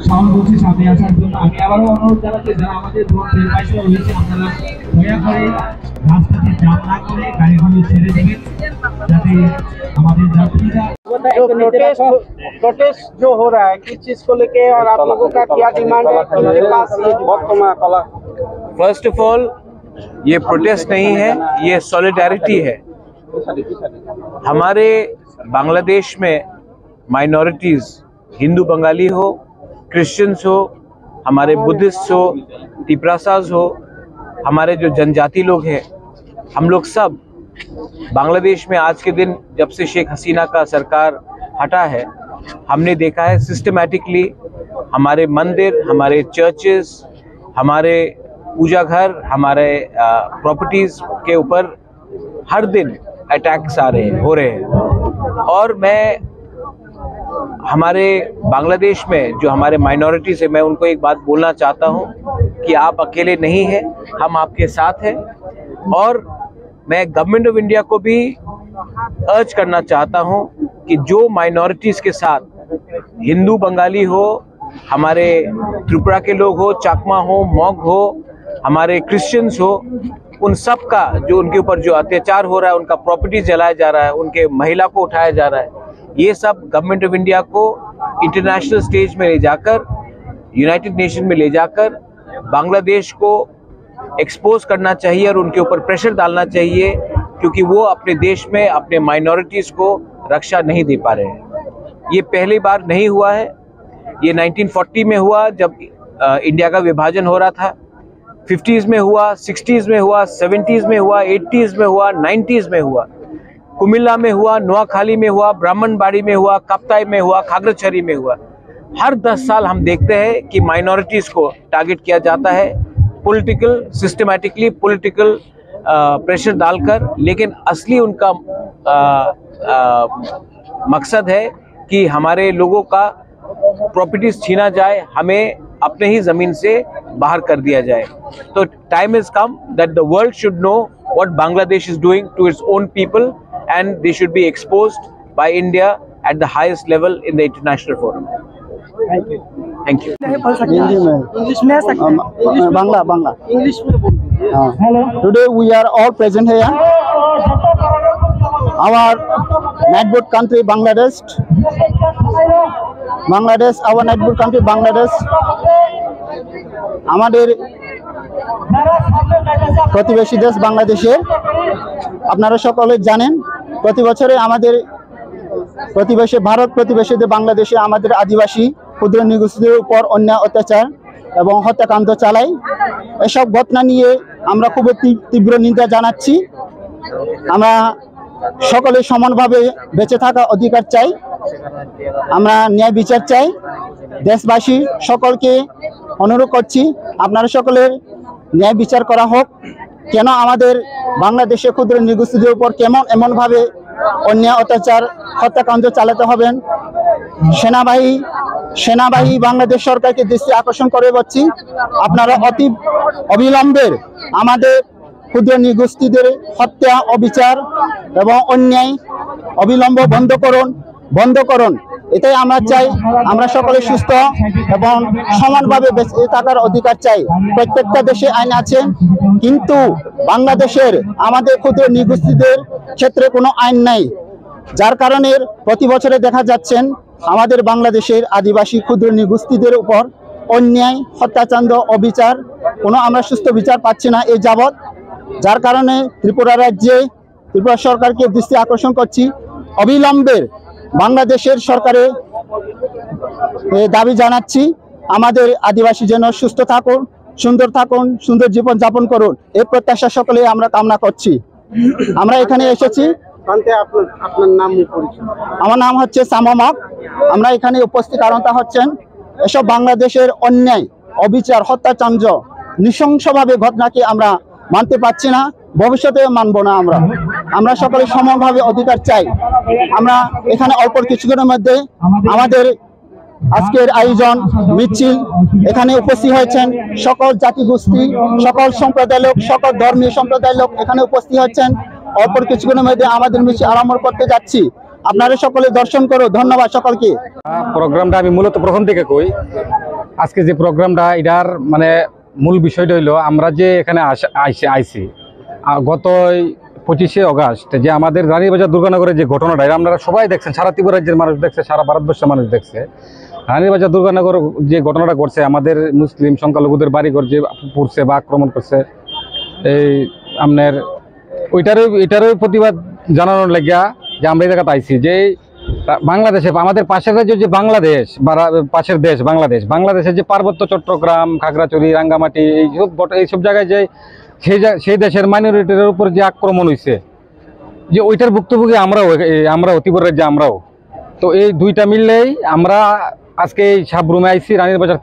সহানুভূতির সাথে আসার জন্য আমি আবারও অনুরোধ জানাচ্ছি যারা আমাদের পাশে রয়েছে আপনারা দয়া করে রাস্তাতে জাম না করে গাড়িগুলো ছেড়ে দেবেন যাতে আমাদের যাত্রীরা प्रोटेस्ट जो हो रहा है किस चीज को लेके और आप लोगों का क्या डिमांड है उनके पास? फर्स्ट ऑफ ऑल ये प्रोटेस्ट नहीं है, ये सॉलिडारिटी है। हमारे बांग्लादेश में माइनॉरिटीज हिंदू बंगाली हो, क्रिश्चियंस हो, हमारे बुद्धिस्ट हो, तिपरासाज हो, हमारे जो जनजाति लोग हैं, हम लोग सब बांग्लादेश में आज के दिन जब से शेख हसीना का सरकार हटा है हमने देखा है सिस्टमैटिकली हमारे मंदिर, हमारे चर्चेस, हमारे पूजा घर, हमारे प्रॉपर्टीज के ऊपर हर दिन अटैक्स हो रहे हैं। और मैं हमारे बांग्लादेश में जो हमारे माइनॉरिटीज है मैं उनको एक बात बोलना चाहता हूं कि आप अकेले नहीं हैं, हम आपके साथ हैं। और मैं गवर्नमेंट ऑफ इंडिया को भी अर्ज करना चाहता हूं कि जो माइनॉरिटीज के साथ हिंदू बंगाली हो, हमारे त्रिपुरा के लोग हो, चाकमा हो, मॉग हो, हमारे क्रिश्चियंस हो, उन सब का जो उनके ऊपर जो अत्याचार हो रहा है, उनका प्रॉपर्टी जलाया जा रहा है, उनके महिला को उठाया जा रहा है, ये सब गवर्नमेंट ऑफ इंडिया को इंटरनेशनल स्टेज में ले जाकर, यूनाइटेड नेशन में ले जाकर बांग्लादेश को एक्सपोज करना चाहिए और उनके ऊपर प्रेशर डालना चाहिए, क्योंकि वो अपने देश में अपने माइनॉरिटीज को रक्षा नहीं दे पा रहे हैं। ये पहली बार नहीं हुआ है, ये 1940 में हुआ जब इंडिया का विभाजन हो रहा था, 50s में हुआ, 60s में हुआ, 70s में हुआ, 80s में हुआ, 90s में हुआ, कुमिल्ला में हुआ, नोआखाली में हुआ, ब्राह्मणबाड़ी में हुआ, काप्ताई में हुआ, खागड़ाछड़ी में हुआ। हर 10 साल हम देखते हैं कि माइनॉरिटीज को टारगेट किया जाता है पॉलिटिकल, सिस्टमैटिकली पॉलिटिकल प्रेशर डालकर, लेकिन असली उनका मकसद है कि हमारे लोगों का प्रॉपर्टीज छीना जाए, हमें अपने ही जमीन से बाहर कर दिया जाए। तो time is come that the world should know what Bangladesh is doing to its own people and they should be exposed by India at the highest level in the international forum. Thank you Thank you. Hindi में English में सकते हैं Bangla Bangla English में बोल दीजिए हाँ today we are all present here our neighbor country Bangladesh our neighbor country Bangladesh আমাদের প্রতিবেশী দেশ বাংলাদেশে আপনারা সকলে জানেন প্রতি বছরে আমাদের প্রতিবেশী ভারত প্রতিবেশী বাংলাদেশে আমাদের আদিবাসী ক্ষুদ্র নিগোষ্ঠীদের উপর অন্যায় অত্যাচার এবং হত্যাকাণ্ড চালায় এসব ঘটনা নিয়ে আমরা খুব তীব্র নিন্দা জানাচ্ছি আমরা সকলে সমানভাবে বেঁচে থাকার অধিকার চাই আমরা ন্যায় বিচার চাই দেশবাসী সকলকে অনুরোধ করছি আপনারা সকলের ন্যায় বিচার করা হোক কেন আমাদের বাংলাদেশে ক্ষুদ্র নিগোষ্ঠীদের উপর কেমন এমনভাবে অন্যায় অত্যাচার হত্যাকাণ্ড চালাতে হবেন সেনাবাহিনী বাংলাদেশ সরকারকে দৃষ্টি আকর্ষণ করে বলছি আপনারা অতি অবিলম্বে আমাদের ক্ষুদ্র নিগোষ্ঠীদের হত্যা অবিচার এবং অন্যায় অবিলম্ব বন্ধ করুন এটাই আমরা চাই আমরা সকলে সুস্থ এবং সমানভাবে বেঁচে থাকার অধিকার চাই প্রত্যেকটা দেশে আইন আছে কিন্তু বাংলাদেশের আমাদের ক্ষুদ্র নিগোষ্ঠীদের ক্ষেত্রে কোনো আইন নাই যার কারণে প্রতি বছরে দেখা যাচ্ছেন আমাদের বাংলাদেশের আদিবাসী ক্ষুদ্র নিগোষ্ঠীদের উপর অন্যায় হত্যাকাণ্ড অবিচার কোনো আমরা সুস্থ বিচার পাচ্ছি না এই যাবৎ যার কারণে ত্রিপুরা সরকারকে দৃষ্টি আকর্ষণ করছি অবিলম্বে বাংলাদেশের সরকারে দাবি জানাচ্ছি আমাদের আদিবাসী যেন সুস্থ থাকুন সুন্দর জীবন যাপন করুন এই প্রত্যাশা সকলে আমরা কামনা করছি আমরা এখানে এসেছি আপনার নাম পরিচয় আমার নাম হচ্ছে সামমক আমরা এখানে উপস্থিত কারণটা হচ্ছেন এসব বাংলাদেশের অন্যায় অবিচার হত্যাকাণ্ড নৃশংসভাবে ঘটনাকে আমরা মানতে পারছি না ভবিষ্যতে মানব না আমরা সকলে সমানভাবে অধিকার চাই আমরা এখানে অল্প কিছুক্ষণের মধ্যে আমাদের আজকের আয়োজন মিছিল এখানে উপস্থিত হয়েছেন সকল জাতিগোষ্ঠী সকল সম্প্রদায়ের লোক সকল ধর্মীয় সম্প্রদায়ের লোক এখানে উপস্থিত হচ্ছেন অল্প কিছুক্ষণের মধ্যে আমাদের মিছিল আরম্ভ করতে যাচ্ছি আপনারা সকলে দর্শন করো ধন্যবাদ সকলকে প্রোগ্রামটা আমি মূলত প্রথম থেকে কই আজকে যে প্রোগ্রামটা এটার মানে মূল বিষয়টা হইলো আমরা যে এখানে আইছি গত 25শে অগাস্ট যে আমাদের রানীবাজার দুর্গানগরের যে ঘটনাটা এটা আপনারা সবাই দেখছেন সারা ত্রিপুরা রাজ্যের মানুষ দেখছে সারা ভারতবর্ষের মানুষ দেখছে রানীবাজার দুর্গানগর যে ঘটনাটা ঘটছে আমাদের মুসলিম সংখ্যালঘুদের বাড়িঘর যে পড়ছে বা আক্রমণ করছে এই আপনার এটারও প্রতিবাদ জানানোর লাগিয়া যে আমরা এই জায়গাতে আইছি যে বাংলাদেশে আমাদের পাশের রাজ্য যে বাংলাদেশ বা পাশের দেশ বাংলাদেশের যে পার্বত্য চট্টগ্রাম খাগড়াছড়ি রাঙ্গামাটি এইসব জায়গায় যে সেই দেশের মাইনরিটির উপর যে আক্রমণ হয়েছে যে ওইটার ভুক্তভোগী আমরাও ত্রিপুরা রাজ্যে আমরাও তো এই দুইটা মিললেই আমরা আজকে এই সাবরুমে আইছি রানীবাজার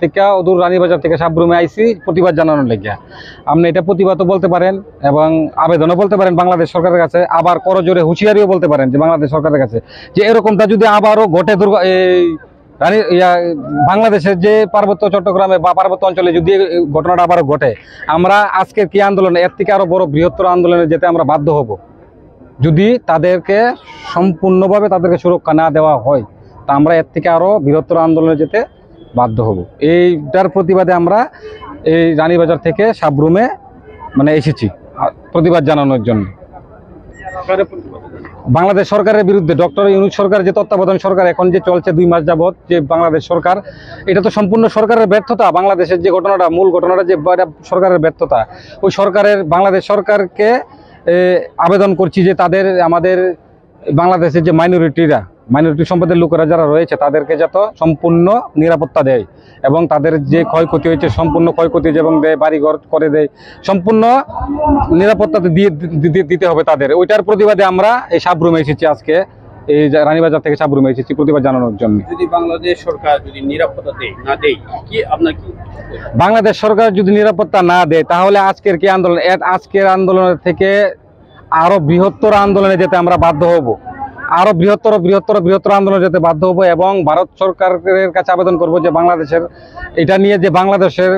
থেকে সাবরুমে আইছি প্রতিবাদ জানানোর লাগিয়া আপনি এটা প্রতিবাদও বলতে পারেন এবং আবেদনও বলতে পারেন বাংলাদেশ সরকারের কাছে আবার করজোরে হুঁশিয়ারিও বলতে পারেন যে বাংলাদেশ সরকারের কাছে যে এরকমটা যদি আবারও ঘটে বাংলাদেশের যে পার্বত্য চট্টগ্রামে বা পার্বত্য অঞ্চলে যদি ঘটনাটা আবারও ঘটে আমরা আজকের কি আন্দোলন এর থেকে আরো বড় বৃহত্তর আন্দোলনে যেতে আমরা বাধ্য হব যদি তাদেরকে সম্পূর্ণভাবে তাদেরকে সুরক্ষা না দেওয়া হয় তা আমরা এর থেকে আরো বৃহত্তর আন্দোলনে যেতে বাধ্য হব এইটার প্রতিবাদে আমরা এই রানীবাজার থেকে সাবরুমে মানে এসেছি প্রতিবাদ জানানোর জন্য বাংলাদেশ সরকারের বিরুদ্ধে ডক্টর ইউনূস সরকার যে তত্ত্বাবধান সরকার এখন যে চলছে 2 মাস যাবত যে বাংলাদেশ সরকার এটা তো সম্পূর্ণ সরকারের ব্যর্থতা বাংলাদেশের যে ঘটনাটা মূল ঘটনাটা যে সরকারের ব্যর্থতা ওই বাংলাদেশ সরকারকে আবেদন করছি যে আমাদের বাংলাদেশের যে মাইনরিটি সম্প্রদায়ের লোকেরা যারা রয়েছে তাদেরকে যাতে সম্পূর্ণ নিরাপত্তা দেয় এবং তাদের যে ক্ষয়ক্ষতি হয়েছে সম্পূর্ণ ক্ষয়ক্ষতি এবং দেয় বাড়িঘর করে দেয় সম্পূর্ণ নিরাপত্তা দিতে হবে তাদের ওইটার প্রতিবাদে আমরা এই সাবরুমে এসেছি আজকে এই রানীবাজার থেকে সাবরুমে এসেছি প্রতিবাদ জানানোর জন্য যদি বাংলাদেশ সরকার যদি নিরাপত্তা না দেয় কি আপনার কি বাংলাদেশ সরকার যদি নিরাপত্তা না দেয় তাহলে আজকের আন্দোলনের থেকে আরো বৃহত্তর আন্দোলনে যেতে আমরা বাধ্য হব আরো বৃহত্তর আন্দোলনে যেতে বাধ্য হব এবং ভারত সরকারের কাছে আবেদন করব যে বাংলাদেশের এটা নিয়ে যে বাংলাদেশের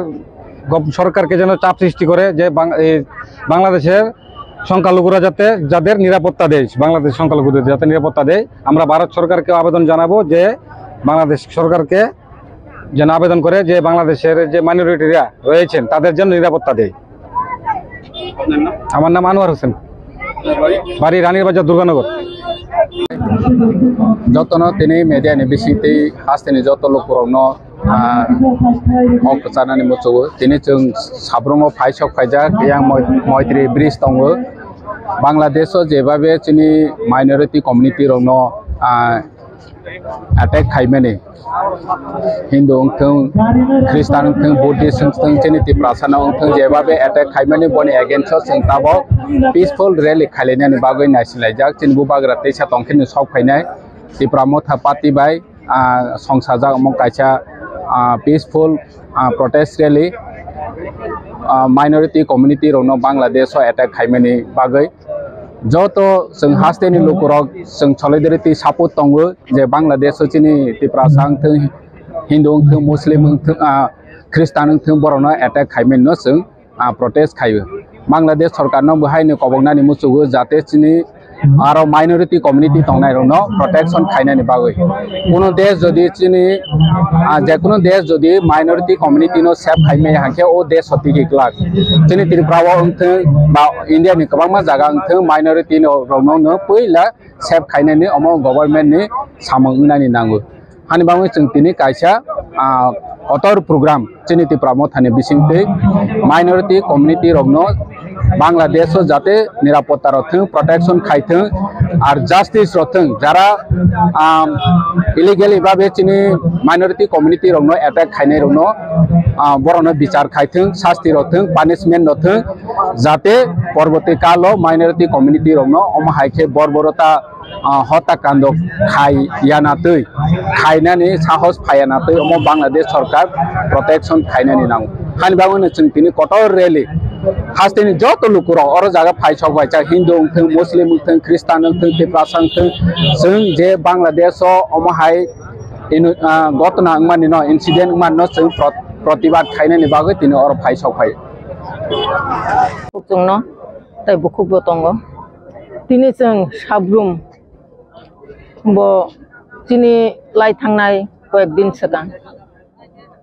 সরকারকে যেন চাপ সৃষ্টি করে যে বাংলাদেশের সংখ্যালঘুরা যাতে যাদের নিরাপত্তা দেয়, বাংলাদেশ সংখ্যালঘুদের যাতে নিরাপত্তা দেয়। আমরা ভারত সরকারকে আবেদন জানাবো যে বাংলাদেশ সরকারকে যেন আবেদন করে যে বাংলাদেশের যে মাইনরিটিরা রয়েছেন তাদের জন্য নিরাপত্তা দেয়। আমার নাম আনোয়ার হোসেন, বাড়ি রানীর বাজার, দুর্গানগর। যতন তিনি মেডিয়াनि बिसिङै हास्टेनि जत लोकफोरावनो अंक जानानै मोसौवो दिनै जों साब्रुङाव फाइसक फाइजाक yang मैत्री ब्रिज दङ बांलादेशआव जेबाबे जोंनि माइनरिटि कमिउनिटिरावनो एटेक खालामनानै हिंदू ओंथों ख्रिस्टान ओंथों बुद्धिस्ट ओंथों जोंनि तिप्रासाना ओंथों जेबाबे एटेक खालामनानै बनि एगेन्स्टआव जों दाबाव पिसफुल रैली खालामनानै बागै नायसिलायजाक जोंनि बुबाग्रा दैसा दंखिनि सब फैनाय तिप्रामो थापाति बाय संसाजाक मो कायसा पिसफुल प्रोटेस्ट रैली माइनरिटि कमिउनिटिरावनो बांलादेशआव एटेक खालामनानै बागै जत जों हास्टेनि लोकफोराव जों सलिडारिटि सापर्ट दङ जे बांलादेशआव जोंनि तिप्रासा ओंथों हिंदू ओंथों मुस्लिम ओंथों ख्रिस्टान ओंथों बर'नो एटेक खालामनानै जों प्रोटेस्ट खायो बांलादेश सरकारनो बेहायनो कबंनानै मोसौवो जाहाथे जोंनि आरो माइनरिटि कमिउनिटि दंनायनो प्रोटेक्शन खालामनायनि बागै कोनो देश जदि जोंनि जेकुनु देश जदि माइनरिटि कमिउनिटिनो सेफ खालामनो हाखे ओ देश हतिगिक्लाक जोंनि त्रिपुराव ओंथों बा इन्डियानि गोबां जायगा ओंथों माइनरिटिनो रौनो पहिला सेफ खालामनायनि अमो गभर्नमेन्टनि सामों होनानै नांगौ हानिबाङै जों दिनै कायसा अतर प्रोग्राम जोंनि त्रिपुराव थानाय बिसिङै माइनरिटि कमिउनिटि रौनो बांलादेश जाते निरापत्ता रथों प्रोटेक्शन खायथों और जस्टिस रथों जरा इलिगेल भावे चीनी माइनरिटि कमिउनिटि रौनो एटेक खायनाय रौनो बर'नो विचार खायथों शास्ति रथों पानिशमेंट रथों जाते परवर्ती काल माइनरिटि कमिउनिटि रौनो अमहायखे बर्बरता हत्याकांड खायानातै खायनानै साहस फायानातै अम बांलादेश सरकार प्रोटेक्शन खायनानै नांगौ हानिबाङैनो जों दिनै कटर रैली हास्टेनि जत लोकफोराव अर जागा फाइसक फाइसा हिंदू ओंथों मुस्लिम ओंथों ख्रिस्टान ओंथों तिप्रासा ओंथों जों जे बांलादेशआव अमहाय घटना मानि न इन्सिडेंट मानि जों प्रतिबाद खायनायनि बागै दिनै अर फाइसक फाय जोंनो ताइ बुखुबो दङ दिनै जों साब्रुम बो दिनै लाइ थांनाय कयेक दिन सिगां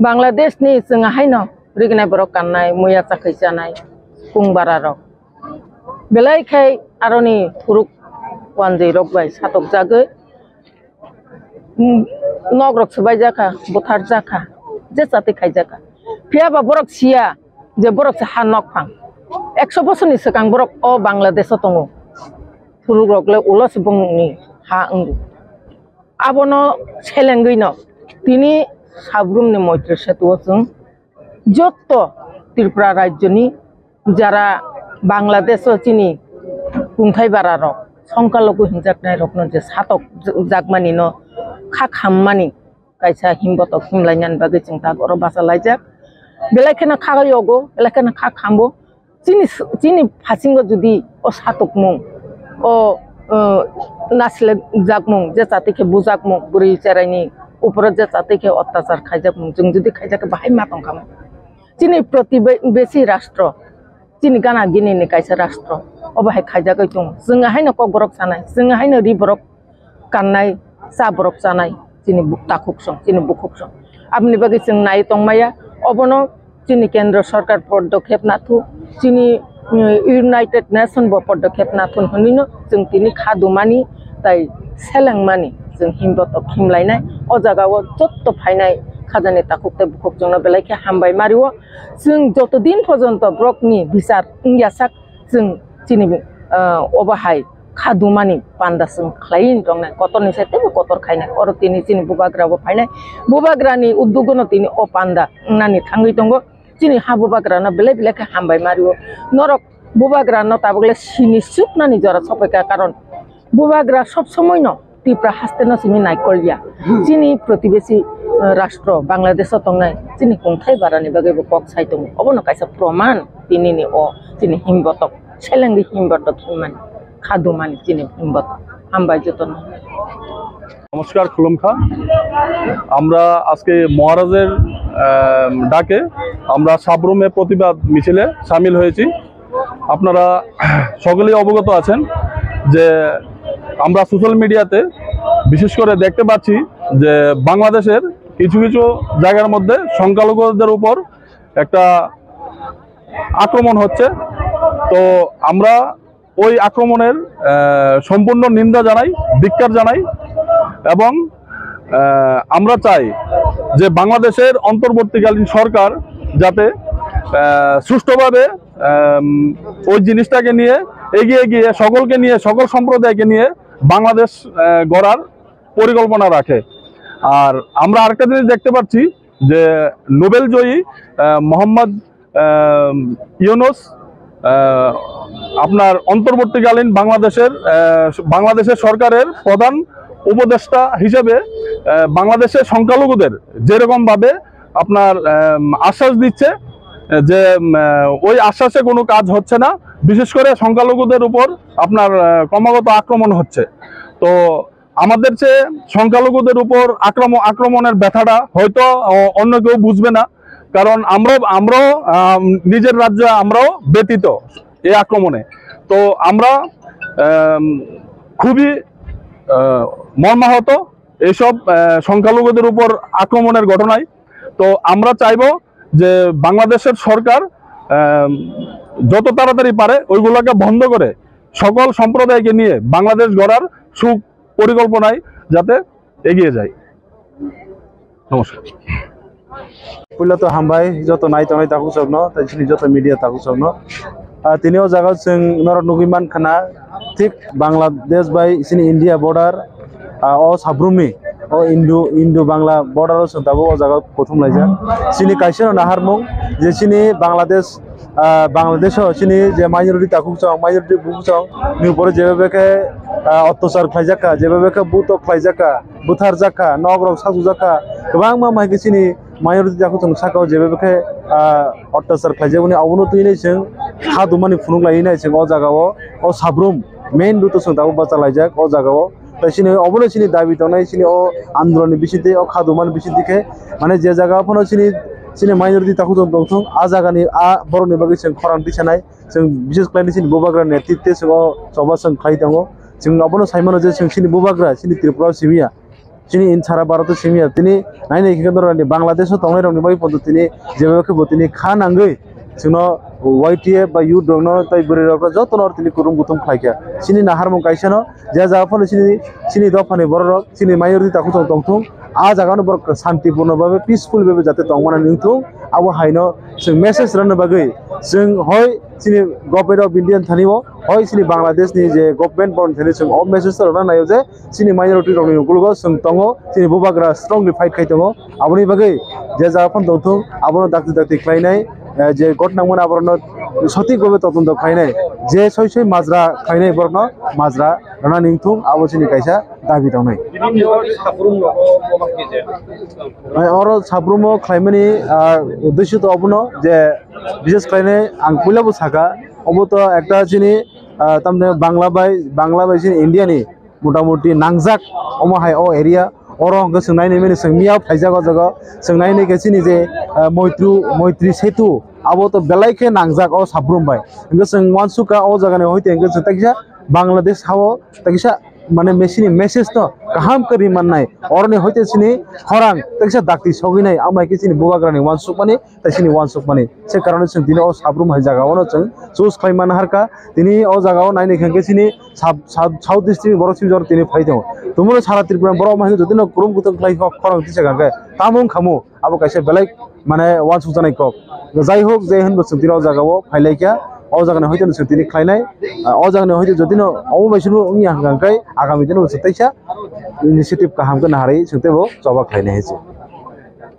बांलादेशनि जोंहाय न रिगनाय बरक गाननाय मैया चाखै जानाय कुंबारारक बेलायखाय आरनि फुरुक वानजै रकबाय सातक जागो नगरक सबाय जाखा बुथार जाखा जे जाते खाय जाखा फियाबा बरक सिया जे बरक से हा नकफां 100 बोसोरनि सिगां बरक अ बांलादेशआव दङ फुरुक रकले उलस बंनि हा अंगु आबनो सेलेंगैनो दिनै साब्रुमनि मैत्री सेतुआव जों जत त्रिपुरा राज्यनि जरा बांलादेश चीनी खुंथाय बारा रक संख्यालघु हिंसाकनाय रकनो जे सातक जागमानि न खा खाममानि कायसा हिमबतक हिमलायनानै बागै जों दा गर बासा लायजाक बेलायखायनो खागायगो बेलायखायनो खा खामबो चीनी फासिंगो जुदि अ सातक मुं अ नासले जागमुं जे जातिखे बुजागमुं बुरै चेरायनि ऊपर जे जातिखे अत्याचार खायजाकमुं जों जुदि खायजाक बाहाय मातं खामो चीनी प्रतिबेशी राष्ट्र चीनी गाना गिनी कायसा राष्ट्र अबाहाय खायजागै दं जोंहायनो कक बरक जानाय जोंहायनो रि बरक गाननाय सा बरक जानाय चीनी बुकताखुकसं चीनी बुखुकसं आबनि बागै जों नाय तंमाया अबनो चीनी केंद्र सरकार पदक्षेप नाथु चीनी यूनाइटेड नेशन बो पदक्षेप नाथुन हनिनो जों दिनै खादुमानि ताइ सेलेंमानि जों हिमबतक हिमलायनाय अ जागाव जत्त फायनाय खाजानि ताखुकते बुखुकजोंनो बेलायखे हामबाय मारियो जों जत दिन पर्यन्त ब्रकनि बिचार इंयासाक जों चीनी अबाहाय खादुमानि पान्दासों ख्लाइन दंनाय कतरनि सेतेबो कतर खायनाय अर दिनै चीनी बुबाग्राबो फायनाय बुबाग्रानि उद्दोगनो दिनै अ पान्दा नानि थाङै दङ चीनी हा बुबाग्रानो बेले बेलेखे हामबाय मारियो नरक बुबाग्रानो ताबगले सिनि सुकनानि जरा सफैका कारण बुबाग्रा सब समय न त्रिपुरा हास्तेनो सिनि नायकलिया चीनी प्रतिबेशी राष्ट्र बांलादेश दंनाय चीनी खुंथाय बारानि बागैबो कक साइदों अबनो कायसा प्रमाण दिनैनि अ चीनी हिमबतक सेलेंगि हिमबतक हिमान खादुमानि चीनी हिमबतक हामबाय जतन नमस्कार खुलुमखा আমরা আজকে মহারাজের ডাকে আমরা সাবরুমে প্রতিবাদ মিছিলে শামিল হয়েছি আপনারা সকলেই অবগত আছেন যে আমরা সোশ্যাল মিডিয়াতে বিশেষ করে দেখতে পাচ্ছি যে বাংলাদেশের কিছু কিছু জায়গার মধ্যে সংখ্যালঘুদের উপর একটা আক্রমণ হচ্ছে। তো আমরা ওই আক্রমণের সম্পূর্ণ নিন্দা জানাই, ধিক্কার জানাই এবং আমরা চাই যে বাংলাদেশের অন্তর্বর্তীকালীন সরকার যাতে সুষ্ঠুভাবে ওই জিনিসটাকে নিয়ে এগিয়ে গিয়ে সকলকে নিয়ে, সকল সম্প্রদায়কে নিয়ে বাংলাদেশ গড়ার পরিকল্পনা রাখে। আর আমরা আরেকটা জিনিস দেখতে পাচ্ছি যে নোবেল জয়ী মোহাম্মদ ইউনূস আপনার অন্তর্বর্তীকালীন বাংলাদেশের সরকারের প্রধান উপদেষ্টা হিসেবে বাংলাদেশের সংখ্যালঘুদের যেরকমভাবে আপনার আশ্বাস দিচ্ছে যে ওই আশ্বাসে কোনো কাজ হচ্ছে না, বিশেষ করে সংখ্যালঘুদের উপর আপনার ক্রমাগত আক্রমণ হচ্ছে। তো আমাদের চেয়ে সংখ্যালঘুদের উপর আক্রমণের ব্যথাটা হয়তো অন্য কেউ বুঝবে না, কারণ আমরাও নিজের রাজ্যে আমরাও ব্যতীত এই আক্রমণে। তো আমরা খুবই মর্মাহত এইসব সংখ্যালঘুদের উপর আক্রমণের ঘটনায়। তো আমরা চাইব যে বাংলাদেশের সরকার যত তাড়াতাড়ি পারে ওইগুলোকে বন্ধ করে সকল সম্প্রদায়কে নিয়ে বাংলাদেশ গড়ার সুপরিকল্পনায় যাতে এগিয়ে যায়। নমস্কার। पहिला तो हामबाय जत नायथावनाय ताखौ सबनो ताइसिनि जत मीडिया ताखौ सबनो तिनिও জায়গা जों नरद नुगिमान खाना ठीक बांग्लादेश बाय इसिनि इंडिया बॉर्डर ओ साब्रुमनि ओ इंडो बांग्ला बॉर्डर जों दाबो ओ जायगा प्रथम लायजा सिनि काइसेनो नाहारमुं जे सिनि बांग्लादेश सिनि जे माइनरिटी ताखौ जों माइनरिटी बुखौ नि ऊपर जेबेके अत्याचार खालायजाका जेबेके बुत खालायजाका बुथार जाका नगरक साजु जाका गोबां माइके सिनि माइनरिटी जाखौ जों साकाव जेबेके अत्याचार खालायजाबोनि आवनो तुइनै जों हादुमानि फुनुं लायैनाय जों ओ जायगायाव ओ साब्रुम मेन रुट जों दाबो बाजार लायजाक ओ जायगायाव ताइसिनि अबनो सिनि दाबि दंनाय सिनि ओ आन्दोलननि बिसिते ओ खादुमानि बिसितिके माने जे जायगाफोराव सिनि माइनरिटी ताखौ जों दंथों आ जायगानि आ बर'नि बागै जों खरां दिसानाय जों बिसेस खालायनि सिनि बुबाग्रा नेतृत्व जों सभा जों खालाय दङ जों अबनो साइमनो जे जों सिनि बुबाग्रा सिनि त्रिपुरा सिमिया सिनि सारा भारत सिमिया तिनि नायनाय केन्द्रनि बांग्लादेश थांनाय रंनि बाय पद तिनि जेबेके तिनि खानांगै जोंनो YTF बा यू दंनो ताइ बोरैरावफ्रा जतनर तिनि कुरुम गुथुम खालायखा सिनि नाहारमुं काइसेनो जे जागाफोर सिनि दफानि बर'रक सिनि माइनरिटी ताखौ जों दंथों आ जागानो बर शांतिपूर्ण भाबे पीसफुल भाबे जाते दंमाना निंथुं आबो हायनो जों मेसेज राननो बागै जों हय सिनि गभर्नमेन्ट अफ इंडियान थानिबो हय सिनि बांग्लादेशनि जे गभर्नमेन्ट बन थानि जों अ मेसेज राननायो जे सिनि माइनरिटी रंनि गुलगो जों दङ सिनि बुबाग्रा स्ट्रंलि फाइट खाय दङ आबोनि बागै जे जागाफोर दंथों आबोनो दाक्ति खालायनाय जे घटनामोन आबरनो सঠিক ভাবে তদন্ত খাইনাय जे सय माजरा खायनाय बरनो माजरा राना निंथुं आबोसिनि काइसा दाबि दंनाय और साब्रुमो खायमानि उद्देश्य तो अबनो जे विशेष खायनाय आं पहिलाबो साका अबो तो एकटा सिनि तामने बांग्ला बाय सिनि इंडियानि मोटामुटी नांजाक अमहाय ओ area orang ke sengai ni meni sengmiya faija go jaga sengai ni ke sini je moitri setu abo to belai ke nangjak o sabrum bai inge seng wansuka o jaga ne hoite inge takisa Bangladesh hawo takisa মানে মেশিনি message তো কাহাম করি মাননাই অরনে হইতে সিনি খরাং তাইসা ডাক্তি সগিনাই আমাই কিছিনি বুবাগ্রানি ওয়ানসুক মানে তাইসিনি ওয়ানসুক মানে সে কারণে जों দিনে ও সাবরুম হাই জায়গাওনো जों চুজ খাইমান হারকা তিনি ও জায়গাও নাইনে খাঙ্কেছিনি সাউথ ডিস্ট্রিক্ট বড় সিমজর তিনি ফাইদং তুমুনো সারা ত্রিপুরা বড় মাহি যদিনো কুরুম কুতং খাই খরাং দিছে গাঙ্গে তামুং খামু আবো কাইসে বেলাই মানে ওয়ানসুক জানাই কক যাই হোক যে হন বসুম দিরাও জায়গাও ফাইলাইকা ओ जागने होइते नसुतिनि खायनाय ओ जागने होइते जदिनो अबो बाइसुनु उनि हांगांकाय आगामी दिनाव सतैसा इनिशिएटिभ काहामगोन हारै सोंतेबो जबा खायनाय हेसे।